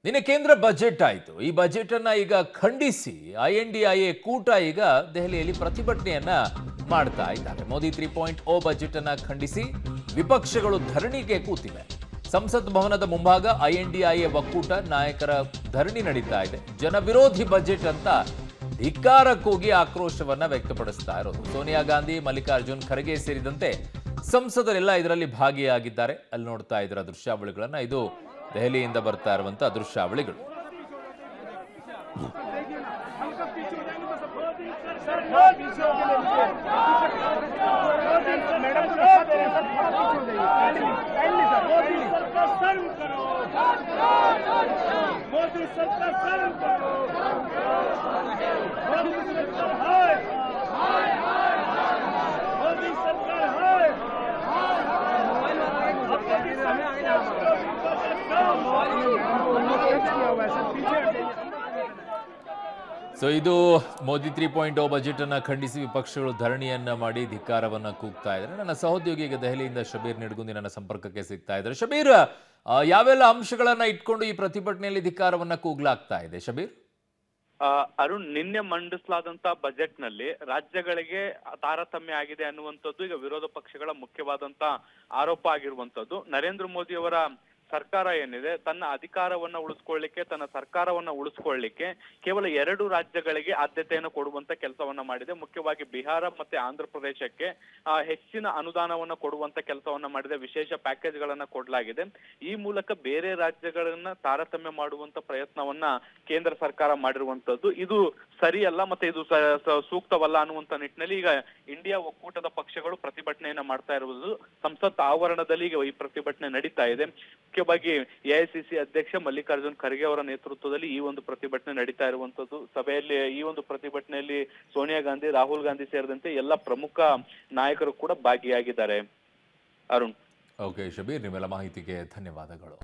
ನಿನ್ನೆ ಕೇಂದ್ರ ಬಜೆಟ್ ಆಯಿತು. ಈ ಬಜೆಟ್ ಅನ್ನ ಈಗ ಖಂಡಿಸಿ INDIA ಕೂಟ ಈಗ ದೆಹಲಿಯಲ್ಲಿ ಪ್ರತಿಭಟನೆಯನ್ನ ಮಾಡ್ತಾ ಇದ್ದಾರೆ. ಮೋದಿ 3.0 ಬಜೆಟ್ ಅನ್ನ ಖಂಡಿಸಿ ವಿಪಕ್ಷಗಳು ಧರಣಿಗೆ ಕೂತಿವೆ. ಸಂಸತ್ ಭವನದ ಮುಂಭಾಗ INDIA ಒಕ್ಕೂಟ ನಾಯಕರ ಧರಣಿ ನಡೀತಾ ಇದೆ. ಜನವಿರೋಧಿ ಬಜೆಟ್ ಅಂತ ಧಿಕ್ಕಾರಕ್ಕೋಗಿ ಆಕ್ರೋಶವನ್ನ ವ್ಯಕ್ತಪಡಿಸ್ತಾ ಇರೋದು. ಸೋನಿಯಾ ಗಾಂಧಿ, ಮಲ್ಲಿಕಾರ್ಜುನ್ ಖರ್ಗೆ ಸೇರಿದಂತೆ ಸಂಸದರೆಲ್ಲ ಇದರಲ್ಲಿ ಭಾಗಿಯಾಗಿದ್ದಾರೆ. ಅಲ್ಲಿ ನೋಡ್ತಾ ಇದ್ರ ದೃಶ್ಯಾವಳಿಗಳನ್ನ, ಇದು ದೆಹಲಿಯಿಂದ ಬರ್ತಾ ಇರುವಂತಹ ದೃಶ್ಯಾವಳಿಗಳು. ಸೊ ಇದು ಮೋದಿ 3.0 ಬಜೆಟ್ ಅನ್ನ ಖಂಡಿಸಿ ವಿಪಕ್ಷಗಳು ಧರಣಿಯನ್ನ ಮಾಡಿ ಧಿಕ್ಕಾರವನ್ನ ಕೂಗ್ತಾ ಇದ್ದಾರೆ. ನನ್ನ ಸಹೋದ್ಯೋಗಿ ಈಗ ದೆಹಲಿಯಿಂದ ಶಬೀರ್ ನಿಡಗುಂದಿ ನನ್ನ ಸಂಪರ್ಕಕ್ಕೆ ಸಿಗ್ತಾ ಇದ್ದಾರೆ. ಶಬೀರ್, ಯಾವೆಲ್ಲ ಅಂಶಗಳನ್ನ ಇಟ್ಕೊಂಡು ಈ ಪ್ರತಿಭಟನೆಯಲ್ಲಿ ಧಿಕ್ಕಾರವನ್ನ ಕೂಗ್ಲಾಗ್ತಾ ಇದೆ? ಶಬೀರ್, ಅರುಣ್, ನಿನ್ನೆ ಮಂಡಿಸಲಾದಂತ ಬಜೆಟ್ ನಲ್ಲಿ ರಾಜ್ಯಗಳಿಗೆ ತಾರತಮ್ಯ ಆಗಿದೆ ಅನ್ನುವಂಥದ್ದು ಈಗ ವಿರೋಧ ಪಕ್ಷಗಳ ಮುಖ್ಯವಾದಂತ ಆರೋಪ ಆಗಿರುವಂತದ್ದು. ನರೇಂದ್ರ ಮೋದಿ ಅವರ ಸರ್ಕಾರ ಏನಿದೆ, ತನ್ನ ಅಧಿಕಾರವನ್ನ ಉಳಿಸ್ಕೊಳ್ಳಿಕ್ಕೆ, ತನ್ನ ಸರ್ಕಾರವನ್ನ ಉಳಿಸ್ಕೊಳ್ಳಿಕ್ಕೆ ಕೇವಲ 2 ರಾಜ್ಯಗಳಿಗೆ ಆದ್ಯತೆಯನ್ನು ಕೊಡುವಂತ ಕೆಲಸವನ್ನ ಮಾಡಿದೆ. ಮುಖ್ಯವಾಗಿ ಬಿಹಾರ ಮತ್ತೆ ಆಂಧ್ರ ಪ್ರದೇಶಕ್ಕೆ ಹೆಚ್ಚಿನ ಅನುದಾನವನ್ನ ಕೊಡುವಂತ ಕೆಲಸವನ್ನ ಮಾಡಿದೆ. ವಿಶೇಷ ಪ್ಯಾಕೇಜ್ ಗಳನ್ನ ಕೊಡಲಾಗಿದೆ. ಈ ಮೂಲಕ ಬೇರೆ ರಾಜ್ಯಗಳನ್ನ ತಾರತಮ್ಯ ಮಾಡುವಂತ ಪ್ರಯತ್ನವನ್ನ ಕೇಂದ್ರ ಸರ್ಕಾರ ಮಾಡಿರುವಂತದ್ದು ಇದು ಸರಿಯಲ್ಲ, ಮತ್ತೆ ಇದು ಸೂಕ್ತವಲ್ಲ ಅನ್ನುವಂತ ನಿಟ್ಟಿನಲ್ಲಿ ಈಗ ಇಂಡಿಯಾ ಒಕ್ಕೂಟದ ಪಕ್ಷಗಳು ಪ್ರತಿಭಟನೆಯನ್ನ ಮಾಡ್ತಾ ಇರುವುದು. ಸಂಸತ್ ಆವರಣದಲ್ಲಿ ಈಗ ಈ ಪ್ರತಿಭಟನೆ ನಡೀತಾ ಇದೆ. ಮುಖ್ಯವಾಗಿ AICC ಅಧ್ಯಕ್ಷ ಮಲ್ಲಿಕಾರ್ಜುನ್ ಖರ್ಗೆ ಅವರ ನೇತೃತ್ವದಲ್ಲಿ ಈ ಒಂದು ಪ್ರತಿಭಟನೆ ನಡೀತಾ ಇರುವಂತದ್ದು. ಸಭೆಯಲ್ಲಿ ಈ ಒಂದು ಪ್ರತಿಭಟನೆಯಲ್ಲಿ ಸೋನಿಯಾ ಗಾಂಧಿ, ರಾಹುಲ್ ಗಾಂಧಿ ಸೇರಿದಂತೆ ಎಲ್ಲ ಪ್ರಮುಖ ನಾಯಕರು ಕೂಡ ಭಾಗಿಯಾಗಿದ್ದಾರೆ. ಅರುಣ್. ಓಕೆ ಶಬೀರ್, ನಿಮ್ಮೆಲ್ಲ ಮಾಹಿತಿಗೆ ಧನ್ಯವಾದಗಳು.